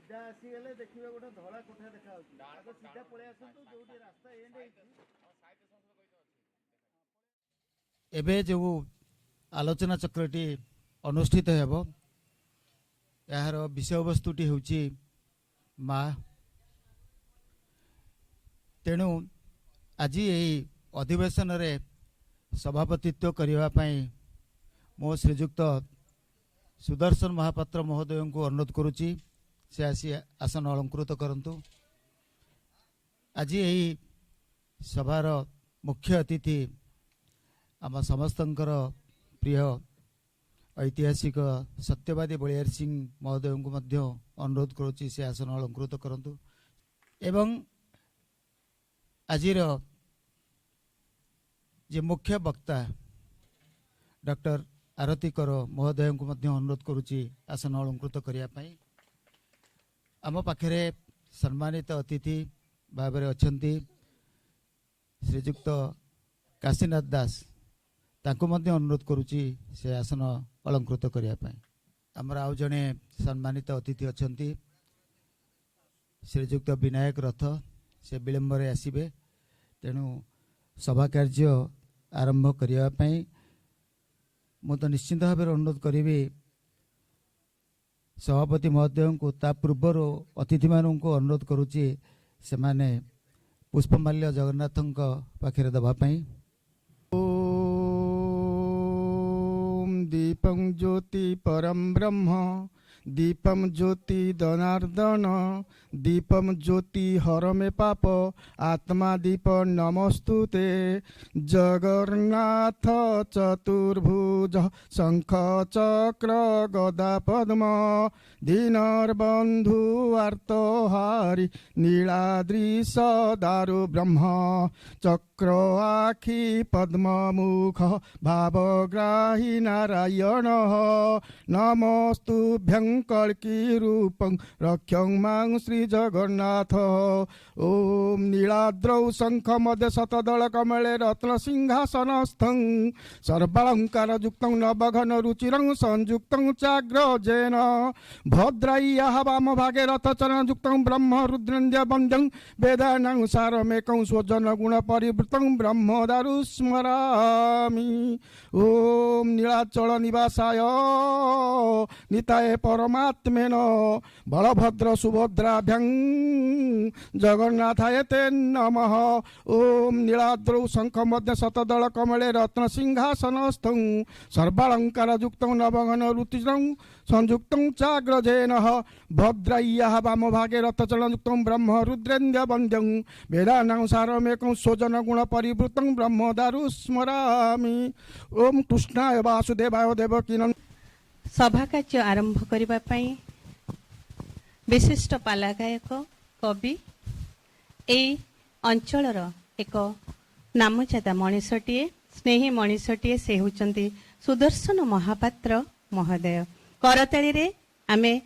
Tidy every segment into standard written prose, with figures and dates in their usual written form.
सीधा आसीगले देखिए गोटे धला कोठा देखा सीधा पलि आसतु जो रास्ता एंड एबे जो आलोचना चक्रटी अनुष्ठित हेब यार विषय वस्तुटी होची माँ तेणु आज यही अधिवेशन रे सभापतित्व करने मो श्रीजुक्त सुदर्शन महापात्र महोदय को अनुरोध करुच्ची से आसी आसन अलंकृत करंतु। आज यही सभार मुख्य अतिथि आम समस्तंकर प्रिय ऐतिहासिक सत्यवादी बलियार सिंह महोदय को मध्य अनुरोध करुच्ची से आसन अलंकृत करंतु। एवं आजिर जे मुख्य वक्ता डॉक्टर आरती कर महोदय को मध्य अनुरोध करुच्ची आसन अलंकृत करने। आम पाखे सम्मानित अतिथि भाव अच्छी श्रीजुक्त काशीनाथ दास तांको मध्य अनुरोध करुच्ची से आसन अलंकृत करने। आमर आउ जड़े सम्मानित अतिथि अच्छा श्रीजुक्त विनायक रथ से विलंब आसबे तेणु सभा कार्य आरंभ करने मु तो निश्चिंत भाव अनुरोध करी सभापति महोदय को ता पूर्वर अतिथि मानू अनुरोध करुच्ची से माने पुष्पमाल्य जगन्नाथ पाखे दवापाई। ओम दीपं ज्योति परम ब्रह्म दीपम ज्योति दनार्दन दीपम ज्योति हरमे पाप आत्मा दीप नमस्तुते जगन्नाथ चतुर्भुज शंख चक्र गदा पद्म दीनर बंधु आर्तहारी नीलाद्रिश दारु ब्रह्म चक्र आखि पद्म मुख भावग्राही नारायण नमस्तुभ्यं कल्की रूपं रक्षं मां श्री जगन्नाथ। ओम नीलाद्रौ शंख मध्य शतदल कमले रत्न सिंहासनस्थं सर्वालंकार युक्तं नवघन रुचिरं संयुक्तं चाग्रजेन भद्राय्याः वाम भागे रथचरण युक्तं ब्रह्म रुद्रेन्द्र वन्द्यं वेदानां सारमेकं स्वजन गुण परिवृतं ब्रह्म दारु स्मरामि। ओम नीलाचल निवासाय निताय परमात्मेन बलभद्र सुभद्राभ्यां जगन्नाथाय ते नमः। ओम नीलाद्रौ शंख मध्य शतदल कमले रत्न सिंहासनस्थं सर्वालंकार युक्तं नवघन रुचिरं संयुक्तं चाग्रजेन भद्राय्याः वाम भागे रथचरण युक्तं ब्रह्म रुद्रेन्द्र वन्द्यं वेदानां सारमेकं स्वजन गुण परिवृतं ब्रह्म दारु स्मरामि। ओम कृष्णाय वासुदेवाय देवकीनंदनाय। सभा कार्य आरंभ करने विशिष्ट पाला गायक कवि ए अंचलर एक नामजादा मनीषटीए स्नेही मनीषटीए से होचंती सुदर्शन महापात्र महोदय। करताली रे आमे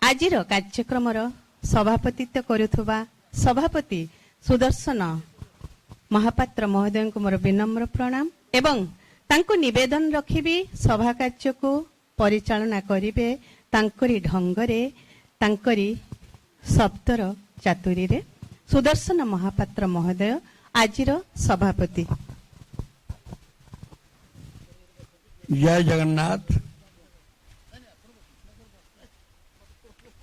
आजिर कार्यक्रम सभापतित्व करुथुबा सभापति सुदर्शन महापात्र महोदय को मोर विनम्र प्रणाम एवं तांको निवेदन रखिबी सभा कार्य को परिचालना करिवे तांकरी ढंगरे तांकरी शब्दर चातुरी रे। सुदर्शन महापात्र महोदय आजिर सभापति। जय जगन्नाथ।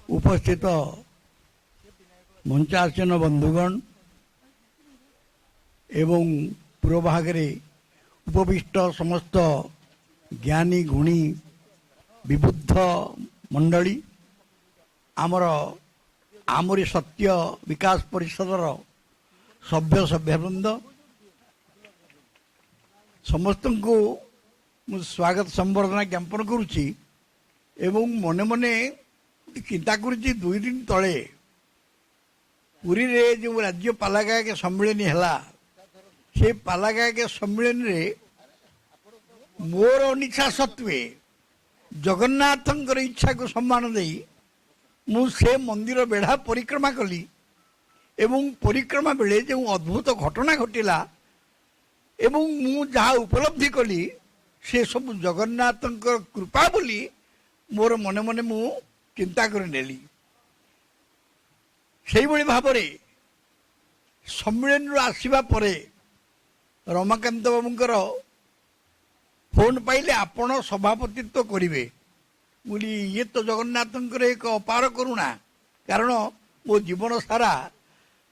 उपस्थित मंचासीन बंधुगण एवं पूर्वभागे उपविष्ट समस्त ज्ञानी गुणी विबुद्ध मंडली आमरी सत्य विकास परिषदर सभ्य सभ्यवृंद समस्त को स्वागत संबर्धना ज्ञापन करुच्ची एवं मने मने चिंता करुच्ची 2 दिन तले पुरी रे जो राज्य पालागायक सम्मेलन है से पालागायक सम्मेलन रे मोर अनिच्छा सत्वे जगन्नाथंकर इच्छा को सम्मान दे मुझे मंदिर बेढ़ा परिक्रमा कली एवं परिक्रमा बेले जो अद्भुत घटना घटिला एवं मु जहाँ उपलब्धि कली से सब जगन्नाथंकर कृपा बोली मोर मने मने मु चिंता कर नेली ସେଇଭଳି ଭାବରେ ସମ୍ମିଳନୀରୁ ଆସିବା ପରେ ରମାକାନ୍ତ ବାବୁଙ୍କର ଫୋନ୍ ପାଇଲେ ଆପଣ ସଭାପତିତ୍ୱ କରିବେ ବୋଲି। ଇଏ ତ ଜଗନ୍ନାଥଙ୍କର ଏକ ଅପାର କରୁଣା, କାରଣ ମୋ ଜୀବନ ସାରା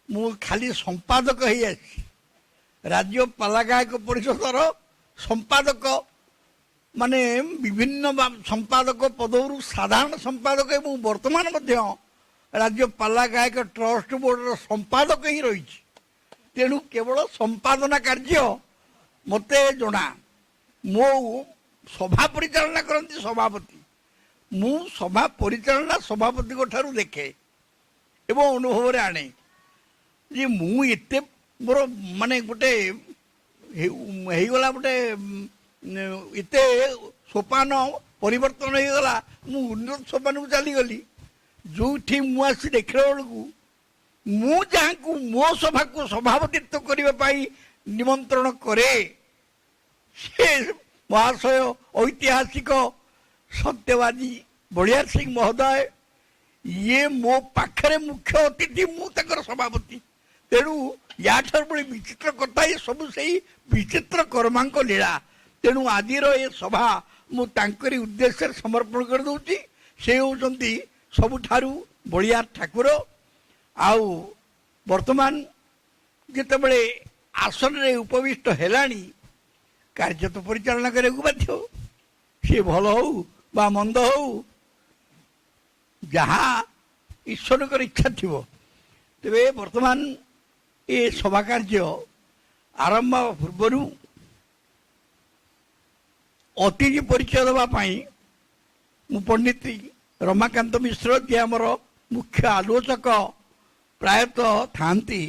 ମୁଁ ଖାଲି ସମ୍ପାଦକ ହେଇ ଆସିଛି। ରାଜ୍ୟ ପାଲା ଗାୟକ ପରିଷଦର ସମ୍ପାଦକ, ମାନେ ବିଭିନ୍ନ ସମ୍ପାଦକ ପଦରୁ ସାଧାରଣ ସମ୍ପାଦକ ଏବଂ ବର୍ତ୍ତମାନ ମଧ୍ୟ ରାଜ୍ୟ ପାଲା ଗାୟକ ଟ୍ରଷ୍ଟ ବୋର୍ଡର ସମ୍ପାଦକ ହିଁ ରହିଛି। ତେଣୁ କେବଳ ସମ୍ପାଦନା କାର୍ଯ୍ୟ ମୋତେ ଜଣା। ମୋ ସଭା ପରିଚାଳନା କରନ୍ତି ସଭାପତି। ମୁଁ ସଭା ପରିଚାଳନା ସଭାପତିଙ୍କ ଠାରୁ ଦେଖେ ଏବଂ ଅନୁଭବରେ ଆଣେ ଯେ ମୁଁ ଏତେ ମୋର ମାନେ ଗୋଟେ ହେଇଗଲା, ଗୋଟେ ଏତେ ସୋପାନ ପରିବର୍ତ୍ତନ ହେଇଗଲା। ମୁଁ ଉନ୍ନତ ସୋପାନକୁ ଚାଲିଗଲି, ଯେଉଁଠି ମୁଁ ଆସି ଦେଖିଲା ବେଳକୁ ମୁଁ ଯାହାକୁ ମୋ ସଭାକୁ ସଭାପତିତ୍ୱ କରିବା ପାଇଁ ନିମନ୍ତ୍ରଣ କରେ ସେ ମହାଶୟ ଐତିହାସିକ ସତ୍ୟବାଦୀ ବଳିଆର ସିଂ ମହୋଦୟ, ଇଏ ମୋ ପାଖରେ ମୁଖ୍ୟ ଅତିଥି, ମୁଁ ତାଙ୍କର ସଭାପତି। ତେଣୁ ୟାଠାରୁ ବଳି ବିଚିତ୍ର କଥା, ଏ ସବୁ ସେଇ ବିଚିତ୍ର କର୍ମାଙ୍କ ଲୀଳା। ତେଣୁ ଆଜିର ଏ ସଭା ମୁଁ ତାଙ୍କରି ଉଦ୍ଦେଶ୍ୟରେ ସମର୍ପଣ କରିଦେଉଛି। ସେ ହେଉଛନ୍ତି ସବୁଠାରୁ ବଳିଆର ଠାକୁର। ଆଉ ବର୍ତ୍ତମାନ ଯେତେବେଳେ ଆସନରେ ଉପବିଷ୍ଟ ହେଲାଣି, କାର୍ଯ୍ୟ ତ ପରିଚାଳନା କରିବାକୁ ବାଧ୍ୟ। ସିଏ ଭଲ ହଉ ବା ମନ୍ଦ ହଉ, ଯାହା ଈଶ୍ୱରଙ୍କର ଇଚ୍ଛା ଥିବ। ତେବେ ବର୍ତ୍ତମାନ ଏ ସଭା କାର୍ଯ୍ୟ ଆରମ୍ଭ ପୂର୍ବରୁ ଅତିଥି ପରିଚୟ ଦେବା ପାଇଁ ମୁଁ ପଣ୍ଡିତ ରମାକାନ୍ତ ମିଶ୍ର, ଯିଏ ଆମର ମୁଖ୍ୟ ଆଲୋଚକ ପ୍ରାୟତଃ ଥାନ୍ତି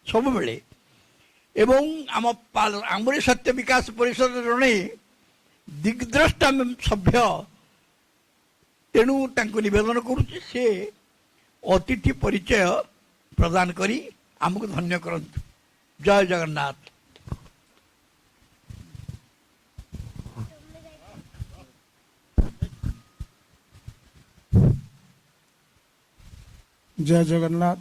ସବୁବେଳେ, ଏବଂ ଆମରି ସତ୍ୟ ବିକାଶ ପରିଷଦର ଜଣେ ଦିଗ୍ଦ୍ରଷ୍ଟା ସଭ୍ୟ। ତେଣୁ ତାଙ୍କୁ ନିବେଦନ କରୁଛି ସେ ଅତିଥି ପରିଚୟ ପ୍ରଦାନ କରି ଆମକୁ ଧନ୍ୟ କରନ୍ତୁ। ଜୟ ଜଗନ୍ନାଥ। जय जगन्नाथ।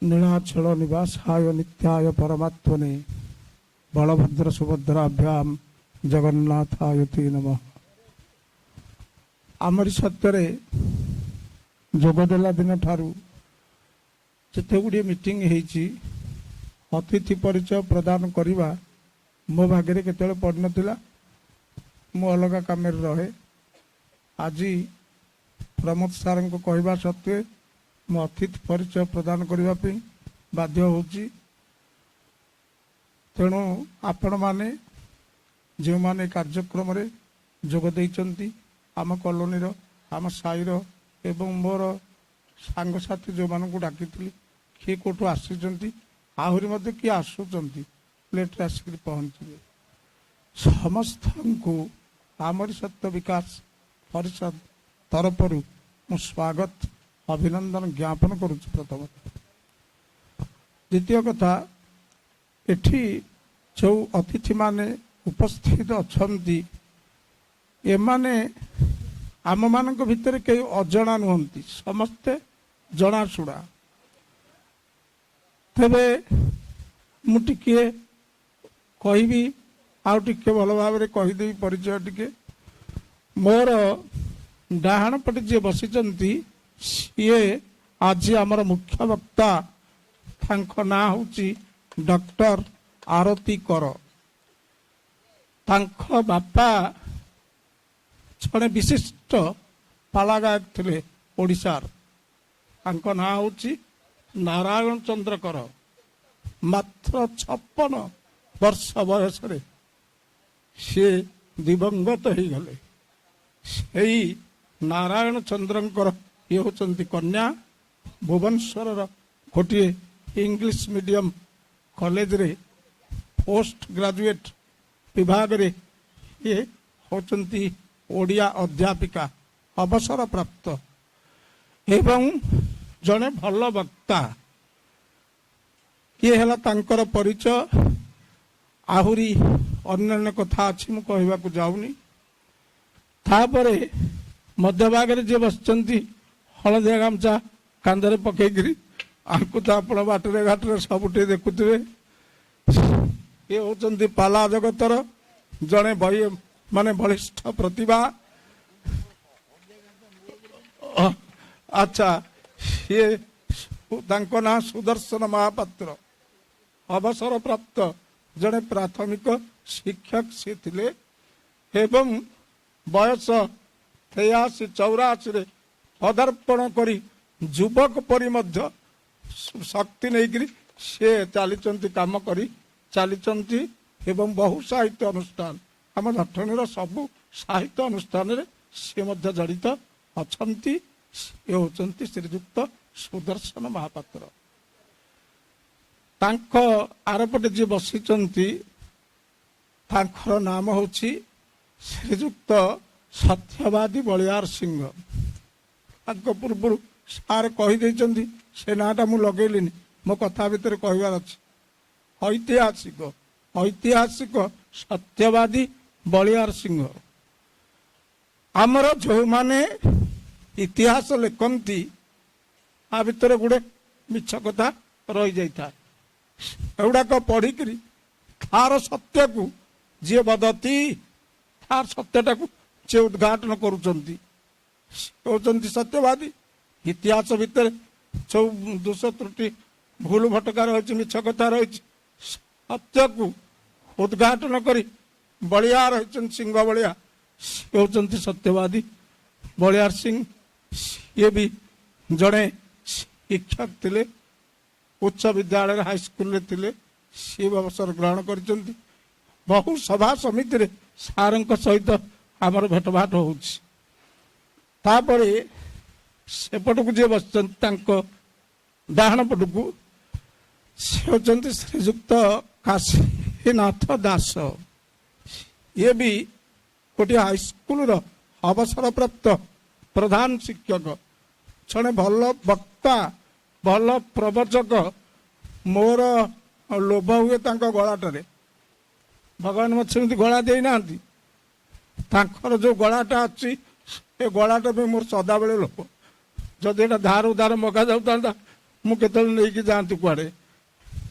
नीलाचल निवासाय नित्याय परमात्मने बलभद्र सुभद्राभ्याम जगन्नाथाय ते नमः। आमरी सत्य जोगदेला दिन ठारू जिते गुड़िए मीटिंग होती अतिथि परिचय प्रदान करवा मो भाग्य केतले पड़ नाला। मु अलग काम रहे। आज प्रमोद सार को कहवा सत्वे मु अतिथि परिचय प्रदान करने बाध्य होची। तेणु आपण माने जो माने कार्यक्रम रे जोग देइचंती, आम कॉलोनी रो, आम साई रो एवं मोर सांगसाथी जो मान को डाकी किए कौटू आसी आहरी मध्य किए आसुंच लेट आसिक पहुँचे समस्त को आमरी सत्य विकास परिषद तरफ मु स्वागत अभिनंदन ज्ञापन करुच्ची। प्रथम द्वितीय कथा, एठी जो अतिथि माने उपस्थित अछंती एमाने आम मान भितर कई अजणा नुहंती, समस्ते जनाशुणा। तेबे मु टिके कहबी आउ टिके भल भाव कहीदेवी परिचय टिके। मोर डाहाण पटे जी बसिचंती सीए आज आमर मुख्य वक्ता, तांख ना होची डॉक्टर आरती कर। तांख बापा जड़े विशिष्ट पाला गायक थे ओडिशार। तांख ना होची नारायण चंद्र कर। मात्र 56 वर्ष बयस सी दिवंगत हो गले। से नारायण चंद्रंकर ये होचंती कन्या। भुवनेश्वर गोटे इंग्लिश मीडियम कॉलेज रे पोस्ट ग्रेजुएट विभाग रे ये होचंती ओडिया अध्यापिका अवसर प्राप्त एवं जड़े भल वक्ता। ये है तांकर परिचय। आहुरी अन्य कथा अच्छी मु कहवा को जाऊनी। तापरे मध्यभाग जे बसचंती हलदिया गामचा କାନ୍ଧରେ ପକେଇକିରି ଆଙ୍କୁ ତ ଆପଣ ବାଟରେ ଘାଟରେ ସବୁଠି ଦେଖୁଥିବେ। ଇଏ ହଉଛନ୍ତି ପାଲା ଜଗତର ଜଣେ ମାନେ ବଳିଷ୍ଠ ପ୍ରତିଭା। ଆଚ୍ଛା, ସିଏ ତାଙ୍କ ନାଁ ସୁଦର୍ଶନ ମହାପାତ୍ର, ଅବସରପ୍ରାପ୍ତ ଜଣେ ପ୍ରାଥମିକ ଶିକ୍ଷକ ସେ ଥିଲେ ଏବଂ ବୟସ 83-84 ପଦାର୍ପଣ କରି ଯୁବକ ପରି ମଧ୍ୟ ଶକ୍ତି ନେଇକରି ସେ ଚାଲିଛନ୍ତି, କାମ କରି ଚାଲିଛନ୍ତି ଏବଂ ବହୁ ସାହିତ୍ୟ ଅନୁଷ୍ଠାନ, ଆମ ଜଟଣୀର ସବୁ ସାହିତ୍ୟ ଅନୁଷ୍ଠାନରେ ସେ ମଧ୍ୟ ଜଡ଼ିତ ଅଛନ୍ତି। ସେ ହେଉଛନ୍ତି ଶ୍ରୀଯୁକ୍ତ ସୁଦର୍ଶନ ମହାପାତ୍ର। ତାଙ୍କ ଆରପଟେ ଯିଏ ବସିଛନ୍ତି ତାଙ୍କର ନାମ ହେଉଛି ଶ୍ରୀଯୁକ୍ତ ସତ୍ୟବାଦୀ ବଳିଆର ସିଂହ। ତାଙ୍କ ପୂର୍ବରୁ ସାର୍ କହିଦେଇଛନ୍ତି, ସେ ନାଁଟା ମୁଁ ଲଗେଇଲିନି, ମୋ କଥା ଭିତରେ କହିବାର ଅଛି। ଐତିହାସିକ ସତ୍ୟବାଦୀ ବଳିଆର ସିଂହ। ଆମର ଯେଉଁମାନେ ଇତିହାସ ଲେଖନ୍ତି ଆ ଭିତରେ ଗୋଟେ ମିଛ କଥା ରହିଯାଇଥାଏ। ଏଗୁଡ଼ାକ ପଢ଼ିକିରି ତାର ସତ୍ୟକୁ ଯିଏ ବଦତି, ତାର ସତ୍ୟଟାକୁ ସେ ଉଦ୍ଘାଟନ କରୁଛନ୍ତି, ହେଉଛନ୍ତି ସତ୍ୟବାଦୀ। ଇତିହାସ ଭିତରେ ସବୁ ଦୋଷ ତ୍ରୁଟି ଭୁଲ ଭଟକା ରହିଛି, ମିଛ କଥା ରହିଛି, ସତ୍ୟକୁ ଉଦ୍ଘାଟନ କରି ବଳିଆର ହେଉଛନ୍ତି ସିଂହ ବଳିଆ, ସେ ହେଉଛନ୍ତି ସତ୍ୟବାଦୀ ବଳିଆର ସିଂହ। ସିଏ ବି ଜଣେ ଶିକ୍ଷକ ଥିଲେ, ଉଚ୍ଚ ବିଦ୍ୟାଳୟରେ ହାଇସ୍କୁଲରେ ଥିଲେ। ସିଏ ଅବସର ଗ୍ରହଣ କରିଛନ୍ତି। ବହୁ ସଭା ସମିତିରେ ସାରଙ୍କ ସହିତ ଆମର ଭେଟଭାଟ ହେଉଛି। ତାପରେ ସେପଟକୁ ଯିଏ ବସିଛନ୍ତି ତାଙ୍କ ଡାହାଣ ପଟକୁ, ସେ ହେଉଛନ୍ତି ଶ୍ରୀଯୁକ୍ତ କାଶୀନାଥ ଦାସ। ଇଏ ବି ଗୋଟିଏ ହାଇସ୍କୁଲର ଅବସରପ୍ରାପ୍ତ ପ୍ରଧାନ ଶିକ୍ଷକ, ଜଣେ ଭଲ ବକ୍ତା, ଭଲ ପ୍ରବଚକ। ମୋର ଲୋଭ ହୁଏ ତାଙ୍କ ଗଳାଟାରେ। ଭଗବାନ ମୋତେ ସେମିତି ଗଳା ଦେଇନାହାନ୍ତି, ତାଙ୍କର ଯେଉଁ ଗଳାଟା ଅଛି ଏ ଗଳାଟା ବି ମୋର ସଦାବେଳେ ଲୋଭ। ଯଦି ଏଇଟା ଧାର ଉଧାର ମଗା ଯାଉଥାନ୍ତା ମୁଁ କେତେବେଳେ ନେଇକି ଯାଆନ୍ତି କୁଆଡ଼େ।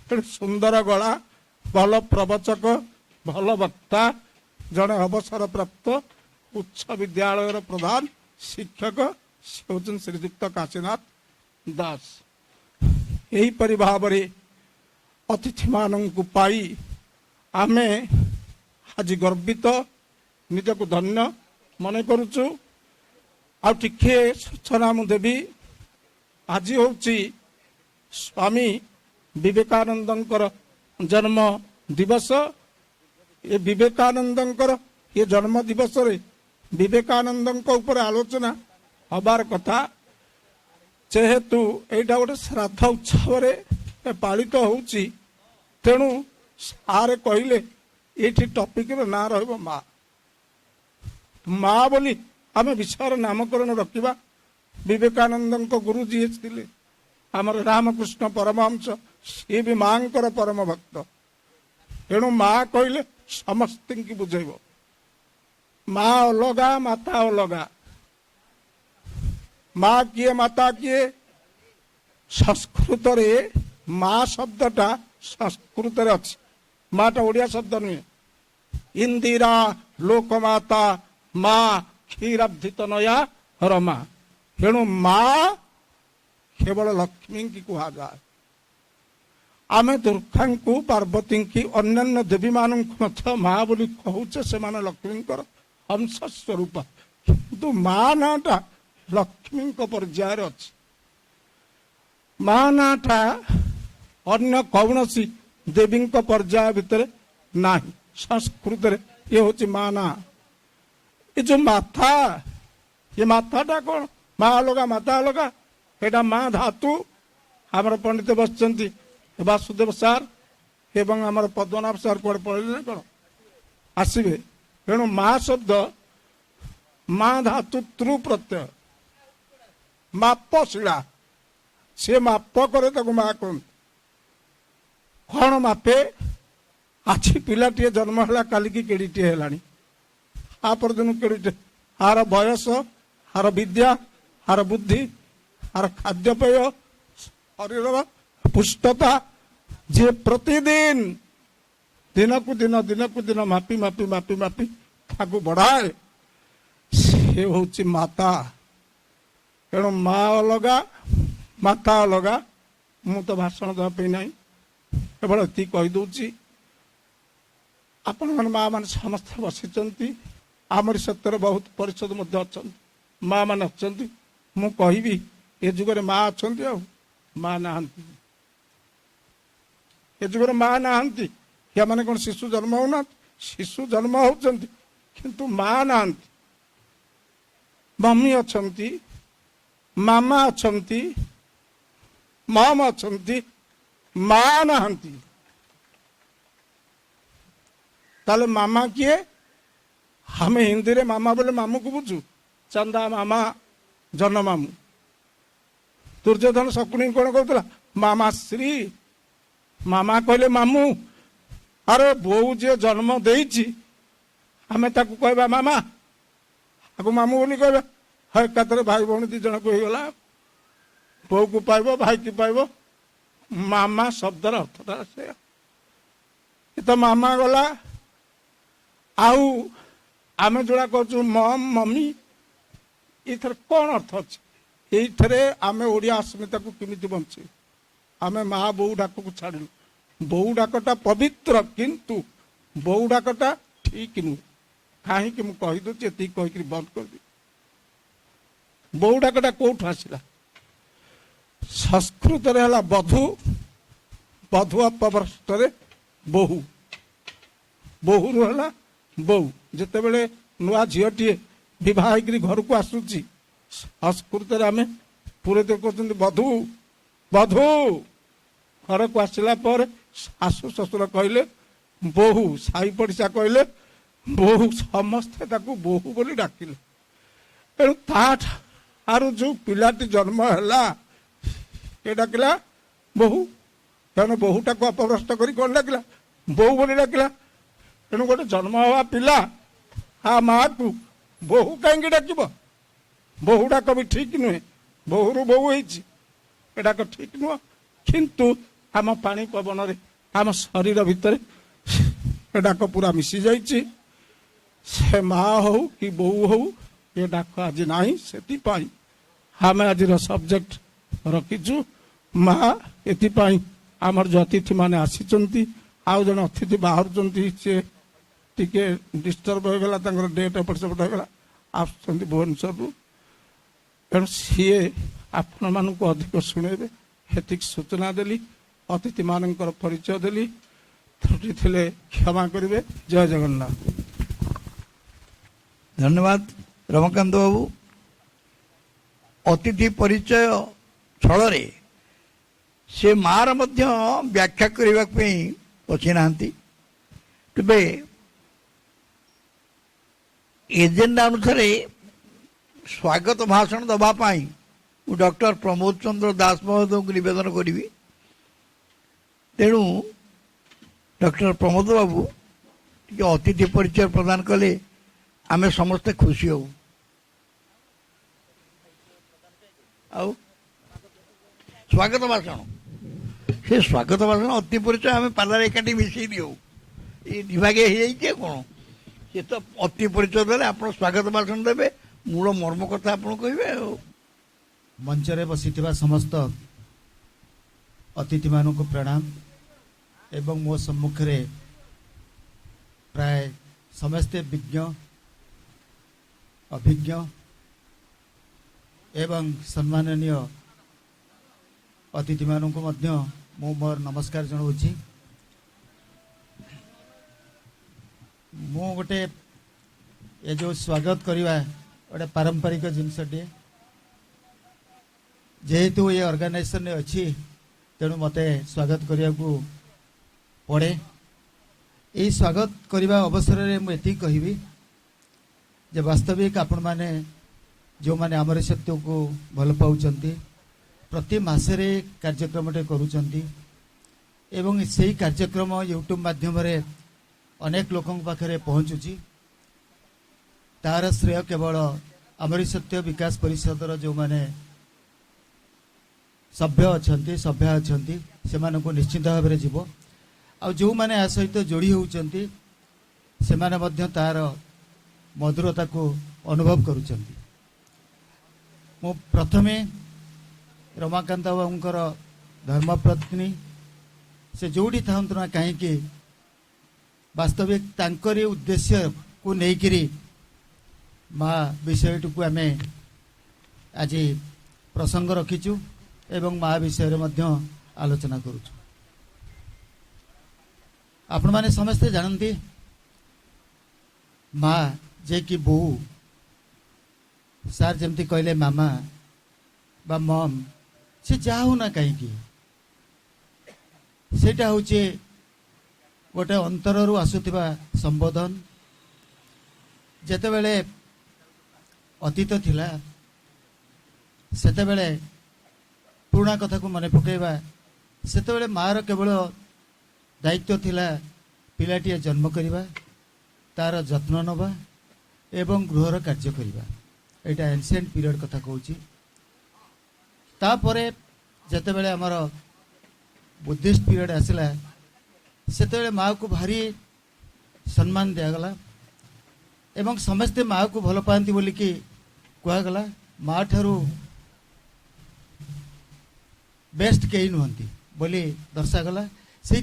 ତେଣୁ ସୁନ୍ଦର ଗଳା, ଭଲ ପ୍ରବଚକ, ଭଲ ବକ୍ତା, ଜଣେ ଅବସରପ୍ରାପ୍ତ ଉଚ୍ଚ ବିଦ୍ୟାଳୟର ପ୍ରଧାନ ଶିକ୍ଷକ, ସେ ହେଉଛନ୍ତି ଶ୍ରୀଯୁକ୍ତ କାଶୀନାଥ ଦାସ। ଏହିପରି ଭାବରେ ଅତିଥିମାନଙ୍କୁ ପାଇ ଆମେ ଆଜି ଗର୍ବିତ, ନିଜକୁ ଧନ୍ୟ ମନେ କରୁଛୁ। ଆଉ ଟିକିଏ ସୂଚନା ମୁଁ ଦେବି। ଆଜି ହେଉଛି ସ୍ୱାମୀ ବିବେକାନନ୍ଦଙ୍କର ଜନ୍ମ ଦିବସ। ଏ ବିବେକାନନ୍ଦଙ୍କର ଏ ଜନ୍ମ ଦିବସରେ ବିବେକାନନ୍ଦଙ୍କ ଉପରେ ଆଲୋଚନା ହବାର କଥା। ଯେହେତୁ ଏଇଟା ଗୋଟେ ଶ୍ରାଦ୍ଧ ଉତ୍ସବରେ ପାଳିତ ହେଉଛି, ତେଣୁ ସାରେ କହିଲେ ଏଇଠି ଟପିକର ନାଁ ରହିବ ମା। ମା ବୋଲି ଆମେ ବିଷୟର ନାମକରଣ ରଖିବା। ବିବେକାନନ୍ଦଙ୍କ ଗୁରୁ ଯିଏ ଥିଲେ ଆମର ରାମକୃଷ୍ଣ ପରମହଂସ, ସିଏ ବି ମାଙ୍କର ପରମ ଭକ୍ତ। ତେଣୁ ମା କହିଲେ ସମସ୍ତଙ୍କୁ ବୁଝେଇବ। ମା ଅଲଗା, ମାତା ଅଲଗା। ମା କିଏ, ମାତା କିଏ? ସଂସ୍କୃତରେ ମା ଶବ୍ଦଟା ସଂସ୍କୃତରେ ଅଛି, ମାଟା ଓଡ଼ିଆ ଶବ୍ଦ ନୁହେଁ। ଇନ୍ଦିରା ଲୋକମାତା ମା କ୍ଷୀରାବ୍ଧିତ ନୟା ରମା। ତେଣୁ ମା କେବଳ ଲକ୍ଷ୍ମୀଙ୍କୁ କୁହାଯାଏ। ଆମେ ଦୁର୍ଗାଙ୍କୁ, ପାର୍ବତୀଙ୍କୁ, ଅନ୍ୟାନ୍ୟ ଦେବୀମାନଙ୍କୁ ମଧ୍ୟ ମା ବୋଲି କହୁଛେ, ସେମାନେ ଲକ୍ଷ୍ମୀଙ୍କର ଅଂଶ ସ୍ୱରୂପ। କିନ୍ତୁ ମା ନାଁଟା ଲକ୍ଷ୍ମୀଙ୍କ ପର୍ଯ୍ୟାୟରେ ଅଛି। ମା ନାଁଟା ଅନ୍ୟ କୌଣସି ଦେବୀଙ୍କ ପର୍ଯ୍ୟାୟ ଭିତରେ ନାହିଁ। ସଂସ୍କୃତରେ ଇଏ ହେଉଛି ମା ନାଁ। ଏ ଯୋଉ ମାଥା, ଏ ମାଥାଟା କ'ଣ? ମା ଅଲଗା, ମାତା ଅଲଗା। ଏଇଟା ମା ଧାତୁ। ଆମର ପଣ୍ଡିତ ବସିଛନ୍ତି ବାସୁଦେବ ସାର୍ ଏବଂ ଆମର ପଦ୍ମନାଭ ସାର୍ କୁଆଡ଼େ ପଳେଇଲେ ନା କ'ଣ? ଆସିବେ। ତେଣୁ ମା ଶବ୍ଦ, ମା ଧାତୁ ତୃ ପ୍ରତ୍ୟୟ, ମାପଶିଳା। ସେ ମାପ କରେ, ତାକୁ ମା କହନ୍ତି। କ'ଣ ମାପେ? ଆଜି ପିଲାଟିଏ ଜନ୍ମ ହେଲା, କାଲିକି କେଡ଼ିଟିଏ ହେଲାଣି, ଆ ପରଦିନ କେଡ଼ିଟେ। ଆର ବୟସ, ଆର ବିଦ୍ୟା, ଆର ବୁଦ୍ଧି, आर खाद्यपेय शरीर पुष्टता जे प्रतिदिन दिनकू दिन मापी मापी मापी मापी ताकू बढ़ाए से हूँ माता। तेणु माँ अलगा माता अलगा मु तो भाषण देवाई ना केवल ये कहीदे आपण मैंने माँ मैंने समस्ते बसी आमरी क्षेत्र बहुत परिषद अच्छा माँ मैंने अच्छा मु कहि ए जुगे माँ अच्छा माँ ना ए जुगे माँ ना या माने कौन शिशु जन्म होना शिशु जन्म होती किंतु माँ ना मम्मी अच्छा मामा अच्छा मम अच्छा माँ ना ताले मामा किए हमें हिंदी रे मामा बोले मामू को बुझू चंदा मामा जन मामू दुर्योधन शकुनी कौन कहला मामा श्री मामा कहले मामू अरे बोऊ जे जन्म देइछि हमें ताकू कहबा मामा आगु मामू बोली कहबा है एकाथरे भाई भौणी दी जन को गला बोऊ को पाइबो भाई की पाइबो मामा शब्दर अर्थटा से तो मामा गला आउ आमे जोड़ा कहूँ मम मम्मी इथर कौन अर्थ अच्छे ये आमे ओडिया अस्मिता को किमिति बंचे आमे माँ बोऊ डाक को छाड़ू बोऊ डाकटा पवित्र किंतु बोऊ डाकटा ठीक नुहे कहीं मुझे कहीदे ये कहीकि बंद कर दी बोऊ डाकटा कौट आसला संस्कृत है बधु बधु अपभ्रष्ट बोहू बोहू है बोऊ जिते बड़े नुआ झीटी बह घर को आसूची संस्कृत आम पूरे कहते बधू बधू घर को आसला पर शाशु शशुर कहले बोहू साई पड़िशा कहले बोहू समस्ते बोहू बोली डाकिले तेणु तार जो पिलाटी जन्म है डाकिला बोहू तेणु बोहूटा को अपभ्रष्ट कर कौन डाकिला बोहू बोली डाकिला तेणु गोटे जन्म हवा पिला आ माँ को बोहू कहीं डाक बोहू डाक भी ठीक नुहे बोहू रु बोहू होडाक ठीक नुह किंतु आम पानी पवन आम शरीर भितर डाक पूरा मिसी जाइए से माँ हो कि बोहू हो ये डाक आज ना से आम आज सब्जेक्ट रखीचु माँ एपाई आमर जो अतिथि मैंने आसी आउ जन अतिथि बाहर सी टिके डिस्टर्ब होगा डेट एपट सेपट होगा आस भुवनेश्वर तेणु सी आपण मानक अधिक शुणेबे हेतिक सूचना देली अतिथि मानकर परिचय देली त्रुटि थिले क्षमा करेंगे। जय जगन्नाथ। धन्यवाद रमाकांत बाबू। अतिथि परिचय छल से मार मध्य व्याख्या करने पछी ना तेरे एजेंडा अनुसार स्वागत भाषण दवापाई डॉक्टर प्रमोद चंद्र दास महोदय को निवेदन करी तेणु डॉक्टर प्रमोद बाबू अतिथि परिचय प्रदान कले आमे समस्ते खुशी हो। स्वागत भाषण से स्वागत भाषण अति परिचय आम पार्लार एकाठी मिसई दियो ये विभागे हो जाइए कौन सी तो अति परिचय देले आप स्वागत भाषण देवे मूल मर्म कथा आप कहे। मंचरे बसीथिबा समस्त अतिथि मानक प्रणाम एवं मो सम्मुखरे प्राय समस्ते विज्ञ अभिज्ञ एवं सम्माननीय अतिथि मानक मध्य मो मोर नमस्कार जनाऊँगी। मु गोटे ये जो स्वागत करवा गोटे पारंपरिक जिनसटे जेहेतु ये ऑर्गेनाइजेशन अच्छी तेणु मते स्वागत करने को पड़े। यही स्वागत करने अवसर में मुझे कहबी जे वास्तविक आपण माने जो माने आमर सत्य को भल पाउचंती प्रति मासरे कार्यक्रमटे करूचंती एवं सही कार्यक्रम यूट्यूब माध्यम रे अनेक लोकों पाखरे पहुंचुची तार श्रेय केवल आमरी सत्य विकास परिषदर जो माने सभ्य अच्छा सभ्या अच्छा से निश्चित भाव में जीव आ जो मैंने आ सहित जोड़ी होती से तार मधुरता को अनुभव करुँच मु प्रथमे रमाकांत बाबूंकर धर्मपत्नी से जोड़ी था ना कहीं वास्तविक तांकरी उद्देश्य को लेकिरी माँ विषयटी को आम आज प्रसंग रखीचु एवं माँ विषय में आलोचना करुचु। आपण माने समस्ते जानती माँ जे कि बो सार जमती कहले मामा बा मम से जाऊ ना कहीं सेटा होचे गोटे अंतररू आसुथिबा संबोधन जेते बेले अतीत थिला सेते बेले पुराना कथा को मन पकेबा सेते बेले मार केवल दायित्व थिला पिलाटिए जन्म करिबा तार जत्न नबा एवं गृहर कार्य करिबा एटा एंशिएंट पीरियड कथा कहूची। तापरे जेते बेले हमर बुद्धिस्ट पीरियड आसिला सेते बेले माँ को भारी सम्मान दियागला एवं समस्ते माँ को भल पाती बोलिकी कहगला माँ ठारू बेस्ट कहीं नुहंती बोली दर्शागला से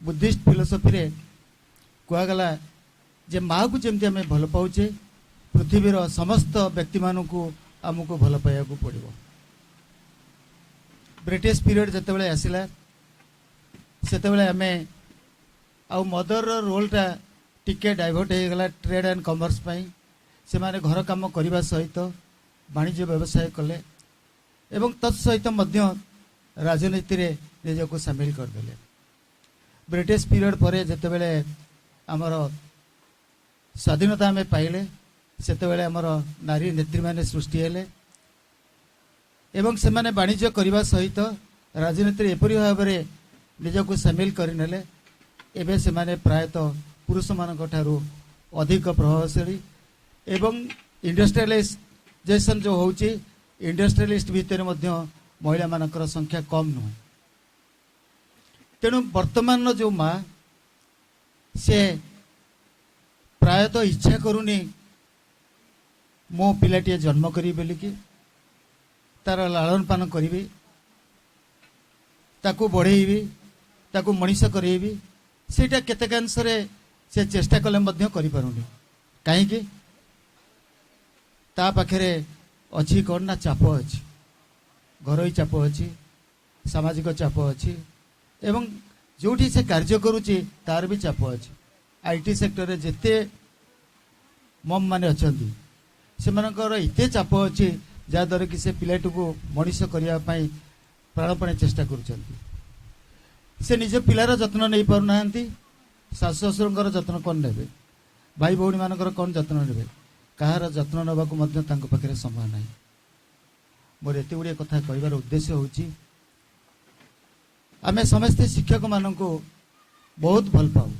बुद्धिस्ट फिलोसफी रे कहगला जे माँ को जमती आम भल पाचे पृथ्वीर समस्त व्यक्ति मानू आमको भल पाया पड़ो। ब्रिटिश पीरियड जिते आसला सेते आम आउ मदर रोलटा टिके डाइवर्ट हो गला ट्रेड एंड कॉमर्स से माने घर काम करने सहित वाणिज्य व्यवसाय कले एवं तत्सहित राजनीति रे निजको सामिल करदे। ब्रिटिश पीरियड पर जिते बड़े आमर स्वाधीनता आम पाइले सेते आमर नारी नेत्री माने सृष्टि हेले एवं से माने वाणिज्य करने सहित राजनीति एपरी भाव में निजको सामिल करने एवं से माने प्रायतः पुरुष मान ठारू अधिक प्रभावशाली एवं इंडस्ट्रियलाइजेशन जो होची इंडस्ट्रियलिस्ट भितर महिला मानकर संख्या कम नुह। तेणु वर्तमान जो माँ से प्रायतः इच्छा करूनी मो पिलाटिए जन्म करी बोलिकी तार लालन पान करी ताकू बढ़ेबी ताकू मनीष करेबी सेटा केतेकांश से चेष्टा कले करि पारुनी कहीं ता पाखरे अच्छी कौन ना चाप अच्छी घरोई चाप अच्छी सामाजिक चाप अच्छी एवं जोठी से कार्य करुची तार भी चाप अच्छी आईटी सेक्टर रे जेते मम माने अछंती से मानकर इते चाप अच्छी जहाँद्वारा कि से पिलाटी को मनीष करने प्राणपणे चेष्टा करुचंती से निज पिलार जत्न नहीं पारुना शाशु शशुर जत्न कौन ने भाई भौणी मानकर कौन जत्न ने कहार जत्न नाक पाखे समय ना। मोर एत गुड़े कथा कहबार उद्देश्य होची आमे समस्ते शिक्षक मान को बहुत भल पाऊ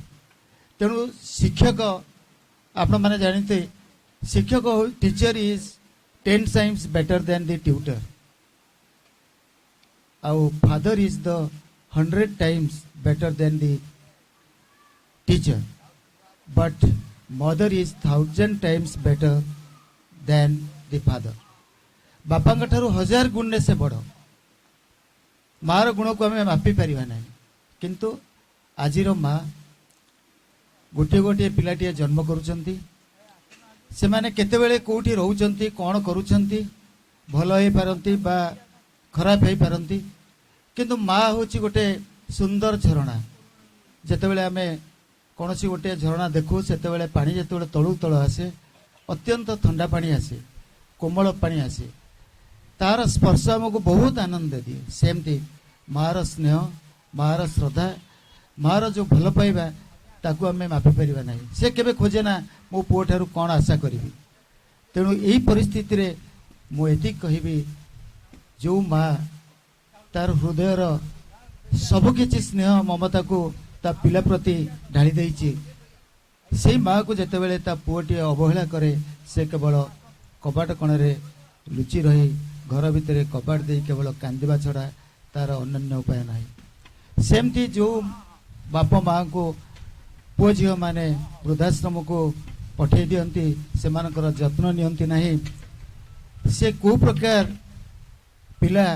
तेणु शिक्षक आपण मैंने जानते शिक्षक teacher is 10 times better than the tutor आउ father is the 100 times better than the teacher but mother is 1000 times better than the father। बापा ठारू 1000 गुण से बड़ मार गुण को आम मापी पारिबा नहीं किंतु आजिर माँ गोटे गोटे पिलाटिए जन्म करुचंती से माने केतेबेले कोठी रहउचंती कौन करुचंती भल हो पारंती बा खराब हो पारंती किंतु माँ होची गोटे सुंदर झरणा जेतेबेले आमे कौन सी गोटे झरणा देखू सेतेबेले पानी जेतेबेले तळू तळ आसे अत्यंत ठंडा पानी आसे कोमल पानी आसे तार स्पर्श आमको बहुत आनंद दिए सेमती मार स्नेह मार श्रद्धा मार जो भल पाइबा ताकू आम मापी पारिबा नहीं से केबे खोजे ना मो पुओ ठारू कौन आशा करी तेणु यही परिस्थिति रे मु एति कहबी जो माँ तार हृदयर सबकि स्नेह ममता को ता पिला प्रति ढाली देइछि से माँ को जेतेबेले ता पुओटी अवहेला करे से केवल कबाट कण रे लुचि रही घर भितर कबाट दे केवल कांदिबा छड़ा तार अन्य उपाय नहीं। सेमती जो बाप माँ को पुओ झील माने वृद्धाश्रम को पठे दियंती से मानकर जत्न नियंती नहीं, से को प्रकार पिला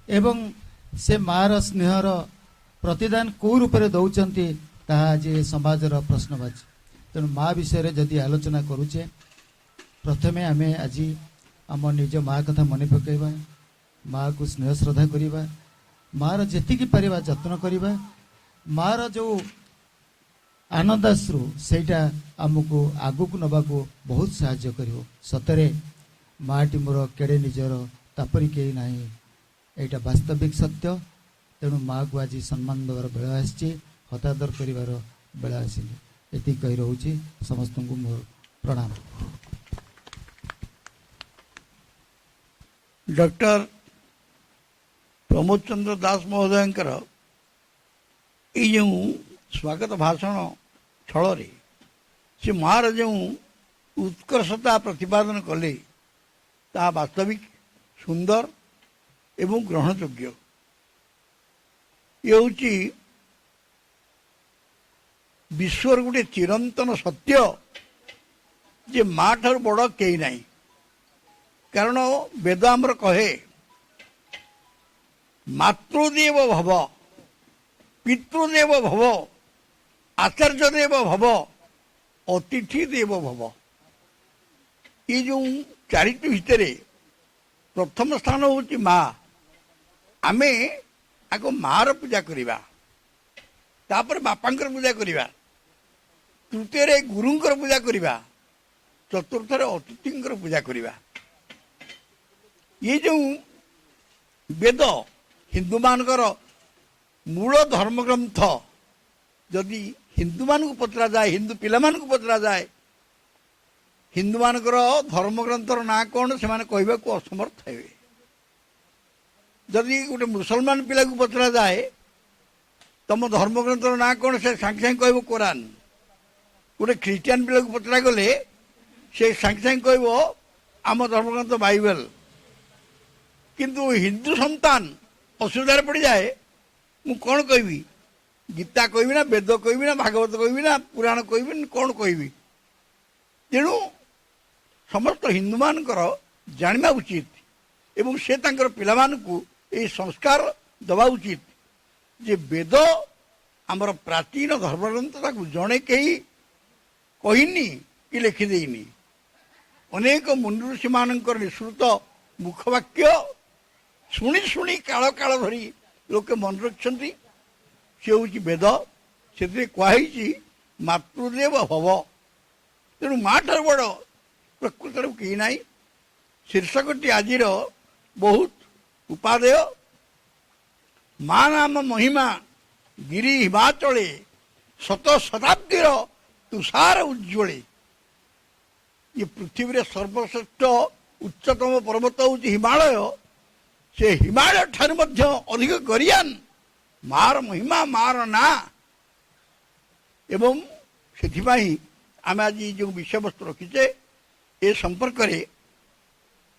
एवं से मार स्नेहर प्रतिदान को रूप में दौरान ताहा आज समाजर प्रश्नवाची। तेणु माँ विषय जदि आलोचना करुचे प्रथमे आम आज आम निज माँ कथा मन पकईवा, माँ को स्नेह श्रद्धा करवा, माँ जी पारिबा जत्न करवा, माँ जो आनंदाश्रु सेटा आमको आगक नबाको बहुत साहाय्य करिवो। सतरे माटी मोर केड़े निजर तापरी कई ना, एटा वास्तविक सत्य। तेणु माँ को आज सम्मान देवार बेला आसी, हतादर कर बेला आसी, ये कही रोचे। समस्त को मोर प्रणाम। डॉक्टर प्रमोद चंद्र दास महोदयंकर ये जो स्वागत भाषण छल से मार जो उत्कर्षता प्रतिपादन कले ता वास्तविक सुंदर एवं ग्रहणयोग्य। ये हूँ विश्वर गोटे चिरंतन सत्य जे माँ ठार बड़ कई ना। कारण वेद आमर कहे मातृदेव भव, पितृदेव भव, आचार्य देव भव, अतिथि देव भव। ये जो चारिटी भितर प्रथम स्थान हूँ माँ। आमे आग मार पूजा करवा, तापर बापांकर पूजा करवा, तृतीय गुरुंकर पूजा करवा, चतुर्थ अतिथिंकर पूजा करवा। ये जो वेद हिंदू मानकर मूल धर्म ग्रंथ जदि हिंदू मान को पचरा जाए, हिंदू पिला मान को पचरा जाए, हिंदू मानकर धर्म ग्रंथर ना कौन से माने कहबा को असमर्थ हे। जदि गोटे मुसलमान पिला को पचरा जाए तुम धर्म ग्रंथर ना कौन से सांगे सांगे कहब कुरान। गोटे ख्रीस्टियान पिला को पचरा गले से सांगे सांगे कहब आम धर्म ग्रंथ बाइबल। किंतु हिंदू संतान असुविधार पड़ जाए, मु कौन कहबी? गीता कहबी ना, वेद कहबी ना, भागवत कहबी ना, पुराण कहबी, कौन कहबी? तेणु समस्त हिंदू मानकर जानिबा उचित एवं से तांकर पिला मानकु ए संस्कार दबा उचित जे वेद आमर प्राचीन धर्मग्रंथ ताकू जड़े कहीं कहनी कि लिखिदेनी। अनेक मुनि ऋषि मानकर निःसृत मुखवाक्य शुणी शुणी काल काल धरी लोके मन रखिछन्ति। से हूँ वेद, से कहुई मातृदेव भव। तेणु माँ ठार बड़ प्रकृत कहीं ना। शीर्षकटी आज बहुत उपादेय। माँ नाम महिमा गिरी हिमाचले शत शताब्दीर तुषार उज्ज्वले। ये पृथ्वी रे सर्वश्रेष्ठ उच्चतम पर्वत हूँ हिमालय। से हिमालय ठार मध्य अधिक गरियान मार महिमा, मार ना। एवं से आम आज जो विषय वस्तु रखीचे ए संपर्क में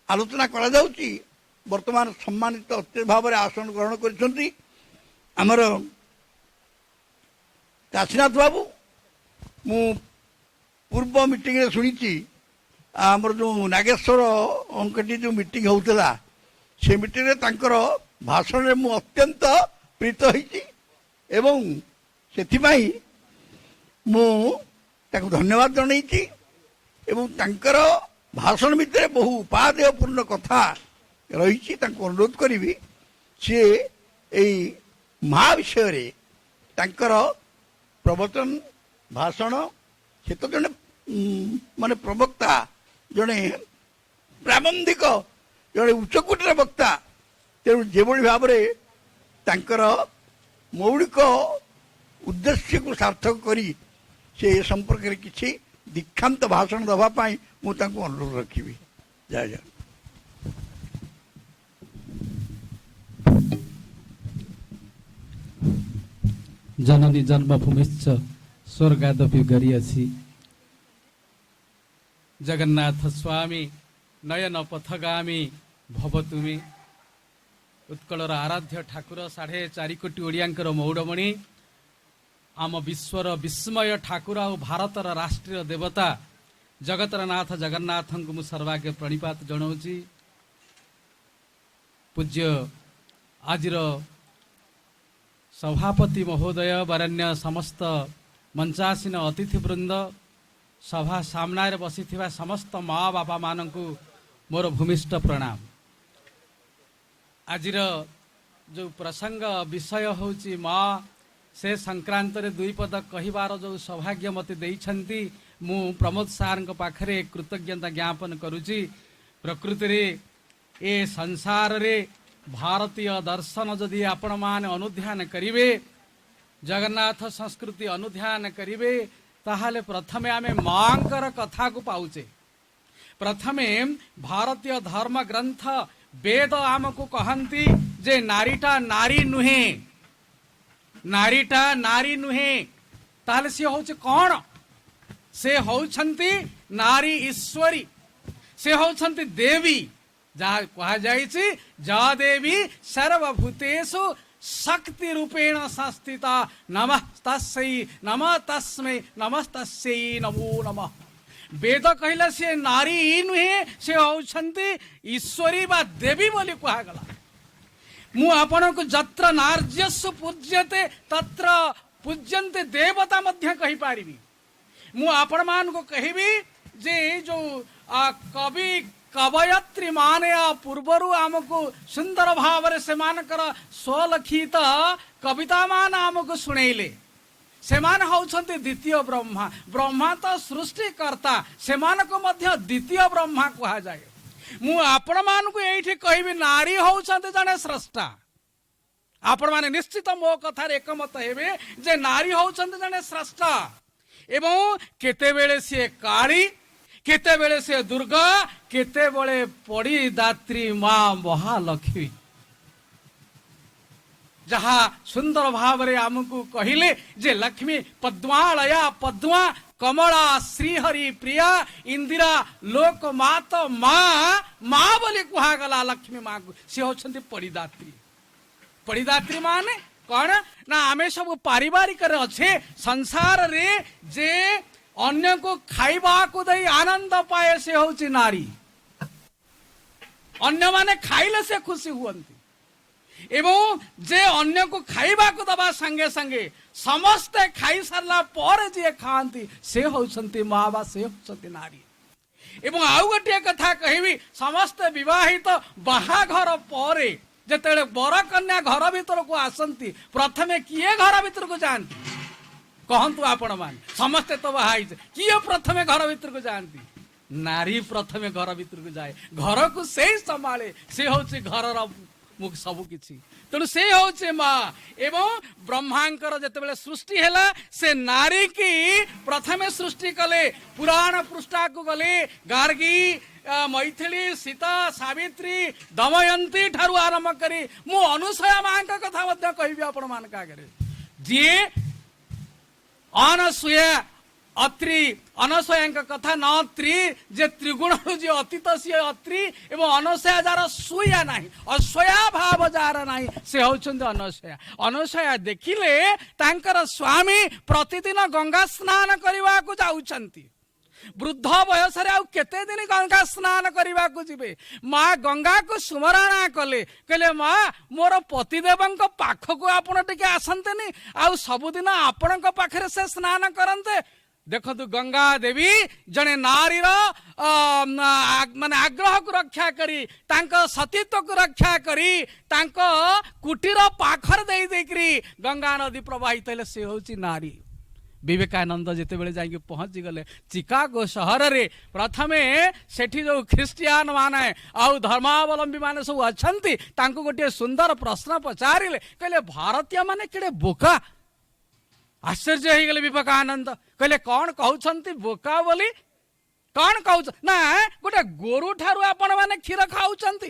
आलोचना करा जाउची। वर्तमान सम्मानित अतिथि भाव में आसन ग्रहण करिसेंती आमर काशीनाथ बाबू। मु पूर्व मीटिंग रे सुनिची आमर जो नागेश्वर अंकटी जो मीटिंग होउतला से मीटिंग रे तांकर भाषण रे मु अत्यंत प्रीत होईची एवं सेथिबाई मु ताकू धन्यवाद जनईची। एवं तांकर भाषण भितर बहु उपादेयपूर्ण कथा रही। अनुरोध करी सी यही माँ विषय रे तांकर प्रवचन भाषण से तो जड़े माने प्रवक्ता, जड़े प्राबंधिक, जड़े उच्चकोटीर वक्ता। तेणु जो भाव में तांकर मौलिक उद्देश्य को सार्थक करी से संपर्क में किसी दीक्षांत भाषण दवापाई मुझे अनुरोध रखी। जय जय। जननी जन्मभूमिश्च स्वर्गादपि गरियसी। जगन्नाथ स्वामी नयन पथगामी भव तुमी उत्कलर आराध्य ठाकुर 4.5 कोटी ओडियांकर मौड़मणि आम विश्वर विस्मय ठाकुर और भारतर राष्ट्रीय देवता जगतर नाथ जगन्नाथ को मु सर्वाग्य प्रणिपात जनाऊँगी। पूज्य आजिर सभापति महोदय वरेण्य समस्त मंचासीन अतिथिवृंद सभा सामना बसी समस्त माँ बापा मानू मोर भूमिष्ठ प्रणाम। आजिर जो प्रसंग विषय होची माँ से संक्रांत रे दुई पद कहिबार जो सौभाग्य मते देइछंती मु प्रमोद सार पाखरे कृतज्ञता ज्ञापन करुची। प्रकृति रे ए संसार रे भारतीय दर्शन जदि आपण मान अनुध्यान करिवे जगन्नाथ संस्कृति अनुध्यान करिवे ताहाले प्रथमे आमे मांकर कथा को पाउचे। प्रथमे भारतीय धर्म ग्रंथ वेद आमको कहंती जे नारीटा नारी नुहे, नारीटा नारी नुहे ताले से होचे कौन? से होछंती नारी ईश्वरी, से होछंती देवी। जहाँ कहा जाइछि जा देवी सर्वभूतेषु शक्ति रूपेण संस्थिता नमस्तस्यै नमः तस्मै नमस्तस्यै नमो नमः। वेद कहला से नारी ही नुहे, से होछंती ईश्वरी बा देवी बोली कहगला। मु आपण को जत्र नार्यस्सु पूज्यते तत्र पूज्यन्ते देवता मध्य कहि पारिबी। मु आपण मान को कहिबी जे जो कवि कवयत्री माने पूर्वरु आमको सुंदर भाव से मानकर स्वलिखित कविता मान आमको सुनेइले। सेमान होउछन्ते द्वितीय ब्रह्मा, ब्रह्मा तो सृष्टिकर्ता, सेमानको मध्य द्वितीय ब्रह्मा कहा जाए। मु आपण मान को एठी कहबी नारी होउछन्ते जने स्रष्टा। आपण माने निश्चित मो कथार एकमत हेबे जे नारी होउछन्ते जने स्रष्टा। एवं केते बेले से काली, केते बेले से दुर्गा, केते बेले पड़ी दात्री मां महालक्ष्मी। जहाँ सुंदर भाव रे आमको कहिले जे लक्ष्मी पद्मालया पद्मा कमला श्रीहरि प्रिया इंदिरा लोकमात माँ माँ बोली कुहागला लक्ष्मी माँ को से होछन्ती पड़ीदात्री। पड़ीदात्री माने कौन ना आमे सब पारिवारिक रे अच्छे संसार रे जे अन्य को खाइबा को दई आनंद पाए से होची नारी। अन्य माने खाइले से खुशी हुअन्ती एवं जे अन्य को खाइबा को दबा संगे संगे समस्ते खाई सारला पर जे खांती से होछन्ती माँ बा से होछन्ती नारी। एवं आउ गोटे कथा कहबी समस्त विवाहित बाहाघर पर जेतेले बर कन्या घर भीतर को आसंती प्रथमे किए घर भीतर को जाती कहतु आपण मान समस्ते तो बाहाई किए प्रथमे घर भीतर को जाती? नारी प्रथमे घर भीतर को जाए, घर को से संभाले, से होचे घर मुख सबु किछि। तेणु से होचे माँ। एवं ब्रह्मांकर जेतेबेले सृष्टि हैला से नारी की प्रथमे सृष्टि कले। पुराण पृष्ठा को गले गार्गी मैथिली सीता सावित्री दमयंती ठारू आरंभ करी मु अनुसया मां का कथा मध्य कहबी आपण मान का करे जे अनसुया अत्रि अनसया कथा न त्री जे त्रिगुण जे अतीत सी अत्रि एवं अनसया जार सुया नाही असया भाव जार नाही से होचंद अनसया। अनसया देखिले तांकर स्वामी प्रतिदिन गंगा स्नान करबा को जाउछंती। वृद्ध बयस केते दिन गंगा स्नान करने को जीवे माँ गंगा को सुमरणा कले कहले माँ मोर पतिदेव पाख को आपण टिके आसंतेनी आउ सबुदिन आपण पाखरे से स्नान करते। देखु गंगा देवी जने नारीर माने आग्रह को रक्षा करी तांको सतीत्व को रक्षा करी तांको कुटीर पाखर देई देकरी गंगा नदी प्रवाहित हेले से होची नारी। विवेकानंद जिते बेले जाइए पहुंची गले चिकागो सहर रे प्रथमे सेठी जो ख्रिस्टियान माने आउ धर्मावलंबी माने सब अछंती तांको गोटे सुंदर प्रश्न पचारिले कहले भारतीय माने केडे बोका। आश्चर्य हो गले विवेकानंद कहले कौन कहउछंती बोका बोली कौन कहउछ ना गोटे गोरु ठारू आपण माने क्षीर खाउछंती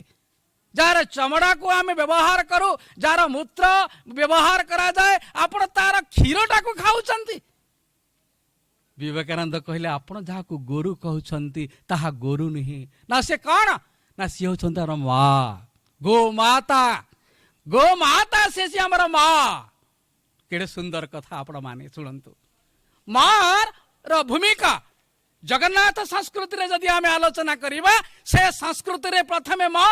जार चमड़ा को आमे व्यवहार करू जार मूत्र व्यवहार करा जाए आपण तार क्षीरटा को खाउछंती। विवेकानंद कहले आपण जहाँ को गोरु कहउछंती ताहा गोरु नहीं ना से कौन ନା ସିଏ ହେଉଛନ୍ତି ଆମର ମା, ଗୋମାତା। ଗୋମାତା ସେ ଆମର ମା। କେଡ଼େ ସୁନ୍ଦର କଥା ଆପଣ ମାନେ ଶୁଣନ୍ତୁ। ମାର ଭୂମିକା ଜଗନ୍ନାଥ ସଂସ୍କୃତିରେ ଯଦି ଆମେ ଆଲୋଚନା କରିବା, ସେ ସଂସ୍କୃତିରେ ପ୍ରଥମେ ମା।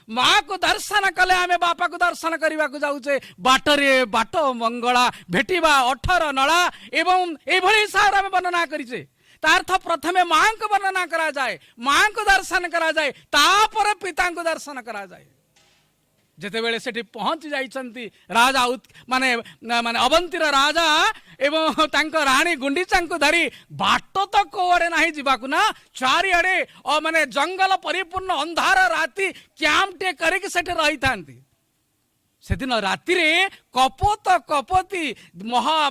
ମାକୁ ଦର୍ଶନ କଲେ ଆମେ ବାପାକୁ ଦର୍ଶନ କରିବାକୁ ଯାଉଛେ। ବାଟରେ ବାଟ ମଙ୍ଗଳା ଭେଟିବା, 18 ନଳା ଏବଂ ଏଭଳି ହିସାବରେ ଆମେ ବର୍ଣ୍ଣନା କରିଛେ। ତା ଅର୍ଥ ପ୍ରଥମେ ମାଙ୍କୁ ବର୍ଣ୍ଣନା କରାଯାଏ, ମାଙ୍କୁ ଦର୍ଶନ କରାଯାଏ, ତାପରେ ପିତାଙ୍କୁ ଦର୍ଶନ କରାଯାଏ। ଯେତେବେଳେ ସେଠି ପହଞ୍ଚି ଯାଇଛନ୍ତି ରାଜା ମାନେ ମାନେ ଅବନ୍ତୀର ରାଜା ଏବଂ ତାଙ୍କ ରାଣୀ ଗୁଣ୍ଡିଚାଙ୍କୁ ଧରି, ବାଟ ତ କୋଉଆଡ଼େ ନାହିଁ ଯିବାକୁ ନା, ଚାରିଆଡ଼େ ମାନେ ଜଙ୍ଗଲ ପରିପୂର୍ଣ୍ଣ, ଅନ୍ଧାର ରାତି, କ୍ୟାମ୍ପଟେ କରିକି ସେଠି ରହିଥାନ୍ତି। ସେଦିନ ରାତିରେ କପୋତ କପୋତୀ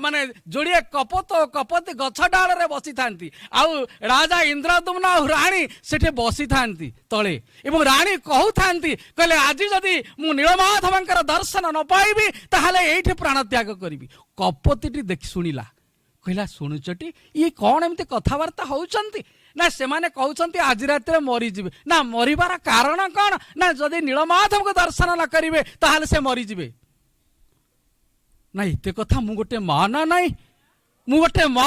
ମାନେ ଯୋଡ଼ିଏ କପୋତ କପୋତୀ ଗଛ ଡାଳରେ ବସିଥାନ୍ତି। ଆଉ ରାଜା ଇନ୍ଦ୍ରଦ୍ୟୁମ୍ନ ଆଉ ରାଣୀ ସେଠି ବସିଥାନ୍ତି ତଳେ, ଏବଂ ରାଣୀ କହୁଥାନ୍ତି, କହିଲେ ଆଜି ଯଦି ମୁଁ ନୀଳମାଧବଙ୍କର ଦର୍ଶନ ନ ପାଇବି ତାହେଲେ ଏଇଠି ପ୍ରାଣତ୍ୟାଗ କରିବି। କପୋତୀଟି ଦେଖି ଶୁଣିଲା, କହିଲା ଶୁଣୁଛଟି ଇଏ କଣ ଏମିତି କଥାବାର୍ତ୍ତା ହଉଛନ୍ତି? ନା ସେମାନେ କହୁଛନ୍ତି ଆଜି ରାତିରେ ମରିଯିବେ। ନା ମରିବାର କାରଣ କଣ? ନା ଯଦି ନୀଳମାଧବଙ୍କୁ ଦର୍ଶନ ନ କରିବେ ତାହେଲେ ସେ ମରିଯିବେ। ନା ଏତେ କଥା, ମୁଁ ଗୋଟେ ମା ନା ନାହିଁ, ମୁଁ ଗୋଟେ ମା,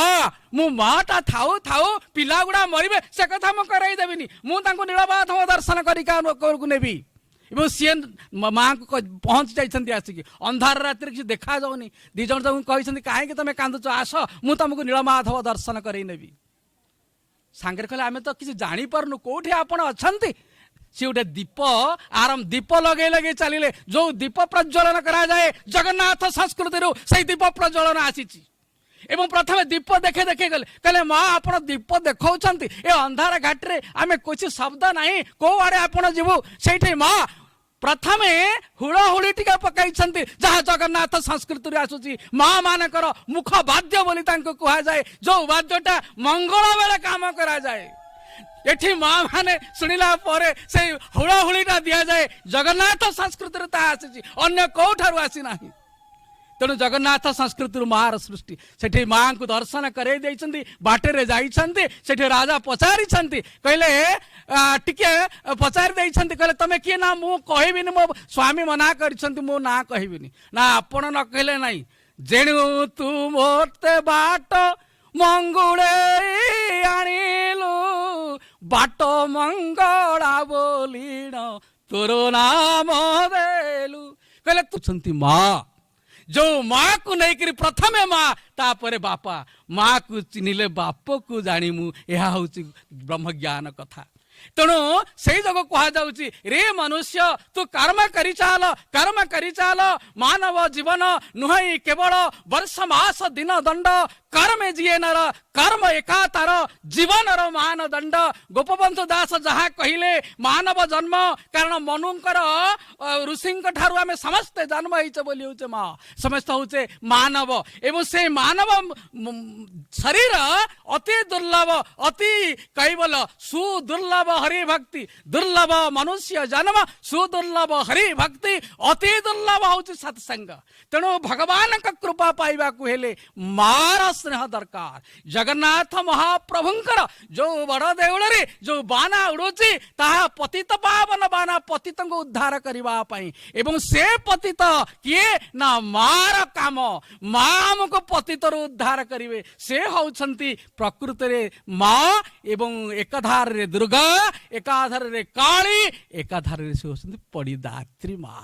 ମୁଁ ମାଟା ଥାଉ ଥାଉ ପିଲା ଗୁଡା ମରିବେ ସେ କଥା ମୁଁ କରାଇ ଦେବିନି। ମୁଁ ତାଙ୍କୁ ନୀଳମାଧବ ଦର୍ଶନ କରିକି ନେବି। ଏବଂ ସିଏ ମାଙ୍କୁ ପହଞ୍ଚି ଯାଇଛନ୍ତି ଆସିକି, ଅନ୍ଧାର ରାତିରେ କିଛି ଦେଖାଯାଉନି। 2 ଜଣ ତାଙ୍କୁ କହିଛନ୍ତି କାହିଁକି ତମେ କାନ୍ଦୁଛ, ଆସ ମୁଁ ତମକୁ ନୀଳମାଧବ ଦର୍ଶନ କରାଇ ନେବି। ସାଙ୍ଗରେ କହିଲେ ଆମେ ତ କିଛି ଜାଣିପାରୁନୁ କୋଉଠି ଆପଣ ଅଛନ୍ତି। ସିଏ ଗୋଟେ ଦୀପ ଲଗେଇ ଲଗେଇ ଚାଲିଲେ। ଯୋଉ ଦୀପ ପ୍ରଜ୍ୱଳନ କରାଯାଏ ଜଗନ୍ନାଥ ସଂସ୍କୃତିରୁ ସେଇ ଦୀପ ପ୍ରଜ୍ୱଳନ ଆସିଛି। ଏବଂ ପ୍ରଥମେ ଦୀପ ଦେଖେ ଦେଖେ ଗଲେ, କହିଲେ ମା ଆପଣ ଦୀପ ଦେଖାଉଛନ୍ତି, ଏ ଅନ୍ଧାର ଘାଟିରେ ଆମେ କିଛି ଶବ୍ଦ ନାହିଁ, କୋଉ ଆଡେ ଆପଣ ଯିବୁ। ସେଇଠି ମା ପ୍ରଥମେ ହୁଳହୁଳି ଟିକେ ପକାଇଛନ୍ତି, ଯାହା ଜଗନ୍ନାଥ ସଂସ୍କୃତିରେ ଆସୁଛି। ମା ମାନଙ୍କର ମୁଖ ବାଦ୍ୟ ବୋଲି ତାଙ୍କୁ କୁହାଯାଏ, ଯୋଉ ବାଦ୍ୟଟା ମଙ୍ଗଳ ବେଳେ କାମ କରାଯାଏ। ଏଠି ମା ମାନେ ଶୁଣିଲା ପରେ ସେଇ ହୁଳହୁଳିଟା ଦିଆଯାଏ। ଜଗନ୍ନାଥ ସଂସ୍କୃତିରେ ତାହା ଆସିଛି, ଅନ୍ୟ କୋଉଠାରୁ ଆସିନାହିଁ। ତେଣୁ ଜଗନ୍ନାଥ ସଂସ୍କୃତିରୁ ମାର ସୃଷ୍ଟି। ସେଠି ମାଙ୍କୁ ଦର୍ଶନ କରାଇ ଦେଇଛନ୍ତି, ବାଟରେ ଯାଇଛନ୍ତି, ସେଠି ରାଜା ପଚାରିଛନ୍ତି, କହିଲେ ଟିକେ ପଚାରି ଦେଇଛନ୍ତି, କହିଲେ ତମେ କିଏ? ନା ମୁଁ କହିବିନି, ମୋ ସ୍ୱାମୀ ମନା କରିଛନ୍ତି, ମୁଁ ନା କହିବିନି। ନା ଆପଣ ନ କହିଲେ ନାହିଁ, ଯେଣୁ ତୁ ମୋତେ ବାଟ ମଙ୍ଗୁଳେଇ ଆଣିଲୁ, ବାଟ ମଙ୍ଗଳା ବୋଲିଣ ତୋର ନାମ ଦେଲୁ। କହିଲେ ତୁଛନ୍ତି ମା, ଯୋଉ ମାକୁ ନେଇକରି ପ୍ରଥମେ ମା, ତାପରେ ବାପା। ମାକୁ ଚିହ୍ନିଲେ ବାପକୁ ଜାଣିମୁ, ଏହା ହଉଛି ବ୍ରହ୍ମଜ୍ଞାନ କଥା। ତେଣୁ ସେଇ ଯୋଗ କୁହାଯାଉଛି, ରେ ମନୁଷ୍ୟ ତୁ କର୍ମ କରିଚାଲ, କର୍ମ କରିଚାଲ। ମାନବ ଜୀବନ ନୁହେଁ କେବଳ ବର୍ଷ ମାସ ଦିନ ଦଣ୍ଡ, କର୍ମେ ଯିଏ ନର କର୍ମ ଏକା ତାର ଜୀବନର ମାନଦଣ୍ଡ। ଗୋପବନ୍ଧୁ ଦାସ ଯାହା କହିଲେ, ମାନବ ଜନ୍ମ, କାରଣ ମନୁଙ୍କର ଋଷିଙ୍କ ଠାରୁ ଆମେ ସମସ୍ତେ ଜନ୍ମ ହେଇଛେ ବୋଲି ହଉଛେ ମା, ସମସ୍ତେ ହଉଛେ ମାନବ। ଏବଂ ସେ ମାନବ ଶରୀର ଅତି ଦୁର୍ଲଭ, ଅତି କୈବଲ, ସୁଦୁର୍ଲଭ ହରିଭକ୍ତି। ଦୁର୍ଲଭ ମନୁଷ୍ୟ ଜନ୍ମ, ସୁଦୁର୍ଲଭ ହରିଭକ୍ତି, ଅତି ଦୁର୍ଲଭ ହଉଛି ସତ୍ସଙ୍ଗ। ତେଣୁ ଭଗବାନଙ୍କ କୃପା ପାଇବାକୁ ହେଲେ ମାର ସ୍ନେହ ଦରକାର। ଜଗନ୍ନାଥ ମହାପ୍ରଭୁଙ୍କର ଯୋଉ ବଡ ଦେଉଳରେ ଯୋଉ ବାନା ଉଡୁଛି, ତାହା ପତିତ ପାବନ ବାନା, ପତିତଙ୍କୁ ଉଦ୍ଧାର କରିବା ପାଇଁ। ଏବଂ ସେ ପତିତ କିଏ? ନା ମାର କାମ। ମା ଆମକୁ ପତିତରୁ ଉଦ୍ଧାର କରିବେ। ସେ ହଉଛନ୍ତି ପ୍ରକୃତରେ ମା, ଏବଂ ଏକାଧାରରେ ଦୁର୍ଗା, ଏକାଧାରରେ କାଳୀ, ଏକାଧାରରେ ସେ ହଉଛନ୍ତି ପଡ଼ିଦାତ୍ରୀ ମା।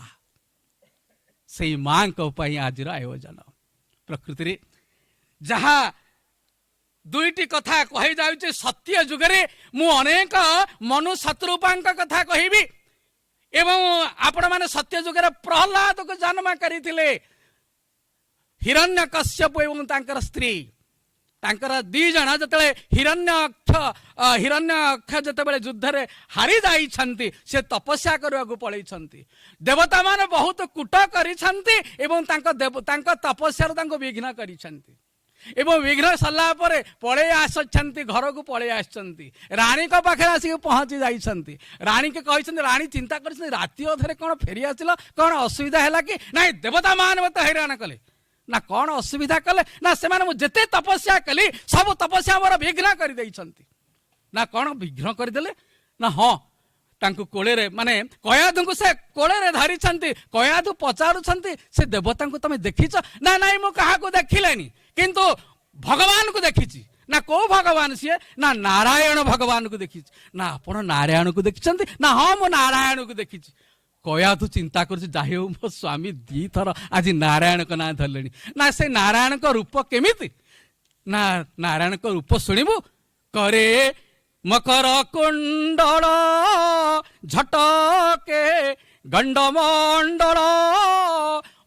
ସେଇ ମାଙ୍କ ପାଇଁ ଆଜିର ଆୟୋଜନ। ପ୍ରକୃତିରେ ଯାହା 2ଟି କଥା କହିଯାଉଛି, ସତ୍ୟ ଯୁଗରେ ମୁଁ ଅନେକ ମନୁ ଶତ୍ରୁପାଙ୍କ କଥା କହିବି। ଏବଂ ଆପଣମାନେ ସତ୍ୟ ଯୁଗରେ ପ୍ରହ୍ଲାଦକୁ ଜନ୍ମ କରିଥିଲେ। ହିରଣ୍ୟକଶ୍ୟପ ଏବଂ ତାଙ୍କର ସ୍ତ୍ରୀ, ତାଙ୍କର 2 ଜଣ ଯେତେବେଳେ ହିରଣ୍ୟାକ୍ଷ ଯେତେବେଳେ ଯୁଦ୍ଧରେ ହାରି ଯାଇଛନ୍ତି, ସେ ତପସ୍ୟା କରିବାକୁ ପଳେଇଛନ୍ତି। ଦେବତା ମାନେ ବହୁତ କୂଟ କରିଛନ୍ତି ଏବଂ ତାଙ୍କ ତପସ୍ୟାରୁ ତାଙ୍କୁ ବିଘ୍ନ କରିଛନ୍ତି। ଏବଂ ବିଘ୍ନ ସରିଲା ପରେ ପଳେଇ ଆସିଛନ୍ତି, ଘରକୁ ପଳେଇ ଆସିଛନ୍ତି। ରାଣୀଙ୍କ ପାଖରେ ଆସିକି ପହଞ୍ଚି ଯାଇଛନ୍ତି। ରାଣୀକି କହିଛନ୍ତି, ରାଣୀ ଚିନ୍ତା କରିଛନ୍ତି, ରାତି ଅଧରେ କଣ ଫେରି ଆସିଲ, କଣ ଅସୁବିଧା ହେଲା କି? ନାଇଁ, ଦେବତା ମାନେ ମତେ ହଇରାଣ କଲେ। ନା କଣ ଅସୁବିଧା କଲେ? ନା ସେମାନେ ମୁଁ ଯେତେ ତପସ୍ୟା କଲି ସବୁ ତପସ୍ୟା ମୋର ବିଘ୍ନ କରିଦେଇଛନ୍ତି। ନା କଣ ବିଘ୍ନ କରିଦେଲେ? ନା ହଁ, ତାଙ୍କୁ କୋଳରେ ମାନେ କୟାଧୁଙ୍କୁ ସେ କୋଳରେ ଧରିଛନ୍ତି। କୟାଧୁ ପଚାରୁଛନ୍ତି ସେ ଦେବତାଙ୍କୁ ତମେ ଦେଖିଛ? ନା ନାଇଁ ମୁଁ କାହାକୁ ଦେଖିଲେନି, କିନ୍ତୁ ଭଗବାନଙ୍କୁ ଦେଖିଛି। ନା କୋଉ ଭଗବାନ ସିଏ? ନା ନାରାୟଣ ଭଗବାନଙ୍କୁ ଦେଖିଛି। ନା ଆପଣ ନାରାୟଣକୁ ଦେଖିଛନ୍ତି? ନା ହଁ ମୁଁ ନାରାୟଣକୁ ଦେଖିଛି। କୟାଧୁ ଚିନ୍ତା କରୁଛି ଯାହି ହଉ ମୋ ସ୍ୱାମୀ ଦିଥର ଆଜି ନାରାୟଣଙ୍କ ନାଁ ଧରିଲେଣି। ନା ସେ ନାରାୟଣଙ୍କ ରୂପ କେମିତି? ନା ନାରାୟଣଙ୍କ ରୂପ ଶୁଣିବୁ। କରେ ମକର କୁଣ୍ଡଳ ଝଟକେ ଗଣ୍ଡମଣ୍ଡଳ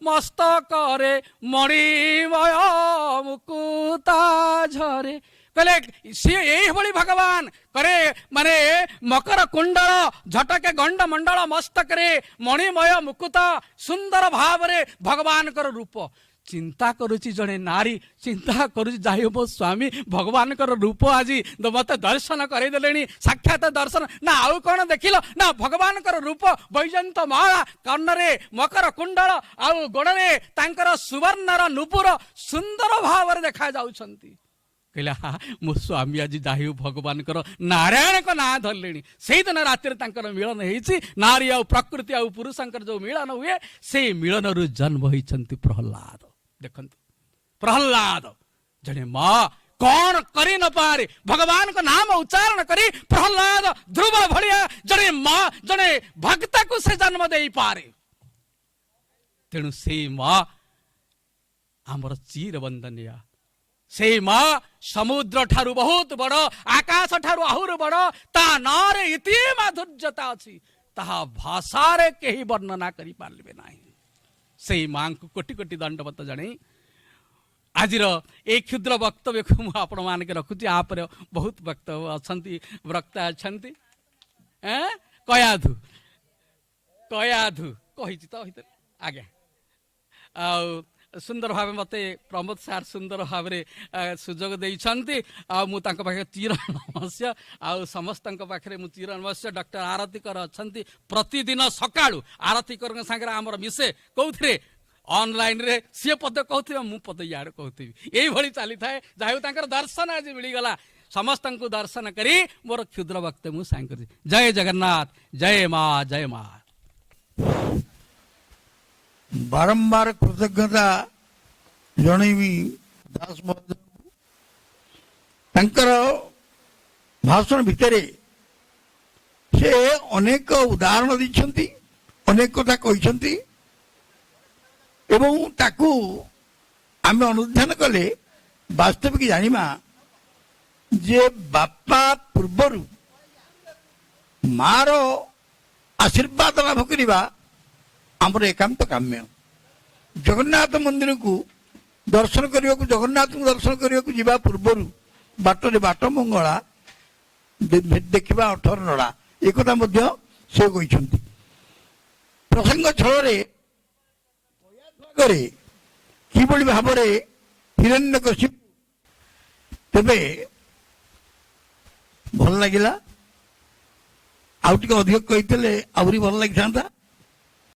ମସ୍ତକରେ ମଣିମୟ ମୁକୁତା ଝରେ। କହିଲେ ସିଏ ଏଇଭଳି ଭଗବାନ କରେ ମାନେ ମକର କୁଣ୍ଡଳ ଝଟକେ ଗଣ୍ଡମଣ୍ଡଳ ମସ୍ତକରେ ମଣିମୟ ମୁକୁତ, ସୁନ୍ଦର ଭାବରେ ଭଗବାନଙ୍କର ରୂପ। ଚିନ୍ତା କରୁଛି ଜଣେ ନାରୀ, ଚିନ୍ତା କରୁଛି ଯାଇ ମୋ ସ୍ୱାମୀ ଭଗବାନଙ୍କର ରୂପ ଆଜି ମତେ ଦର୍ଶନ କରେଇଦେଲେଣି, ସାକ୍ଷାତ ଦର୍ଶନ। ନା ଆଉ କଣ ଦେଖିଲ? ନା ଭଗବାନଙ୍କର ରୂପ, ବୈଜନ୍ତ ମାଳା, କର୍ଣ୍ଣରେ ମକର କୁଣ୍ଡଳ, ଆଉ ଗୋଡରେ ତାଙ୍କର ସୁବର୍ଣ୍ଣର ନୂପୁର ସୁନ୍ଦର ଭାବରେ ଦେଖା ଯାଉଛନ୍ତି। କହିଲା ମୋ ସ୍ୱାମୀ ଆଜି ଯାହି ଭଗବାନଙ୍କର ନାରାୟଣଙ୍କ ନାଁ ଧରିଲେଣି। ସେଇଦିନ ରାତିରେ ତାଙ୍କର ମିଳନ ହେଇଛି। ନାରୀ ଆଉ ପ୍ରକୃତି ଆଉ ପୁରୁଷଙ୍କର ଯୋଉ ମିଳନ ହୁଏ, ସେଇ ମିଳନରୁ ଜନ୍ମ ହେଇଛନ୍ତି ପ୍ରହ୍ଲାଦ। ଦେଖନ୍ତୁ ପ୍ରହ୍ଲାଦ ଜଣେ ମା କଣ କରି ନ ପାରେ, ଭଗବାନଙ୍କ ନାମ ଉଚ୍ଚାରଣ କରି ପ୍ରହ୍ଲାଦ ଧ୍ରୁବ ଭଳିଆ ଜଣେ ମା, ଜଣେ ଭକ୍ତକୁ ସେ ଜନ୍ମ ଦେଇପାରେ। ତେଣୁ ସେଇ ମା ଆମର ଚିର ବନ୍ଦନୀୟ। ସେଇ ମା ସମୁଦ୍ର ଠାରୁ ବହୁତ ବଡ, ଆକାଶ ଠାରୁ ଆହୁରି ବଡ। ତା ନାଁରେ ଏତେ ମାଧୁର୍ଯ୍ୟତା ଅଛି, ତାହା ଭାଷାରେ କେହି ବର୍ଣ୍ଣନା କରିପାରିବେ ନାହିଁ। ସେଇ ମାଙ୍କୁ କୋଟି କୋଟି ଦଣ୍ଡବତ ଜଣେଇ ଆଜିର ଏଇ କ୍ଷୁଦ୍ର ବକ୍ତବ୍ୟକୁ ମୁଁ ଆପଣ ମାନଙ୍କୁ ରଖୁଛି। ଆପରେ ବହୁତ ବକ୍ତବ୍ୟ ଅଛନ୍ତି, ବକ୍ତା ଅଛନ୍ତି। କୟାଧୁ କୟାଧୁ କହିଛି ତ ଭିତରେ ଆଜ୍ଞା। ଆଉ ସୁନ୍ଦର ଭାବେ ମତେ ପ୍ରମୋଦ ସାର୍ ସୁନ୍ଦର ଭାବରେ ସୁଯୋଗ ଦେଇଛନ୍ତି। ଆଉ ମୁଁ ତାଙ୍କ ପାଖରେ ଚିର ନମସ୍ୟ। ଆଉ ସମସ୍ତଙ୍କ ପାଖରେ ମୁଁ ଚିର ନମସ୍ୟ। ଡକ୍ଟର ଆରତୀକର ଅଛନ୍ତି, ପ୍ରତିଦିନ ସକାଳୁ ଆରତୀକରଙ୍କ ସାଙ୍ଗରେ ଆମର ମିଶେ। କୋଉଥିରେ? ଅନଲାଇନରେ। ସିଏ ପଦ କହୁଥିବେ, ମୁଁ ପଦ ଇଆଡେ କହୁଥିବି, ଏଇଭଳି ଚାଲିଥାଏ। ଯାହା ତାଙ୍କର ଦର୍ଶନ ଆଜି ମିଳିଗଲା। ସମସ୍ତଙ୍କୁ ଦର୍ଶନ କରି ମୋର କ୍ଷୁଦ୍ର ବକ୍ତବ୍ୟ ମୁଁ ସାଙ୍ଗ କରିଛି। ଜୟ ଜଗନ୍ନାଥ, ଜୟ ମା, ଜୟ ମା। ବାରମ୍ବାର କୃତଜ୍ଞତା ଜଣେଇବି ଦାସ ମହୋଦୟ। ତାଙ୍କର ଭାଷଣ ଭିତରେ ସେ ଅନେକ ଉଦାହରଣ ଦେଇଛନ୍ତି, ଅନେକ କଥା କହିଛନ୍ତି ଏବଂ ତାକୁ ଆମେ ଅନୁଧ୍ୟାନ କଲେ ବାସ୍ତବିକ ଜାଣିବା ଯେ ବାପା ପୂର୍ବରୁ ମାର ଆଶୀର୍ବାଦ ଲାଭ କରିବା ଆମର ଏକାନ୍ତ କାମ୍ୟ। ଜଗନ୍ନାଥ ମନ୍ଦିରକୁ ଦର୍ଶନ କରିବାକୁ, ଜଗନ୍ନାଥଙ୍କୁ ଦର୍ଶନ କରିବାକୁ ଯିବା ପୂର୍ବରୁ ବାଟରେ ବାଟ ମଙ୍ଗଳା ଦେଖିବା 18 ନଡ଼ା, ଏକଥା ମଧ୍ୟ ସେ କହିଛନ୍ତି। ପ୍ରସଙ୍ଗ ଛଳରେ କିଭଳି ଭାବରେ ହିରଣ୍ୟକଶିପୁ, ତେବେ ଭଲ ଲାଗିଲା। ଆଉ ଟିକେ ଅଧିକ କହିଥିଲେ ଆହୁରି ଭଲ ଲାଗିଥାନ୍ତା।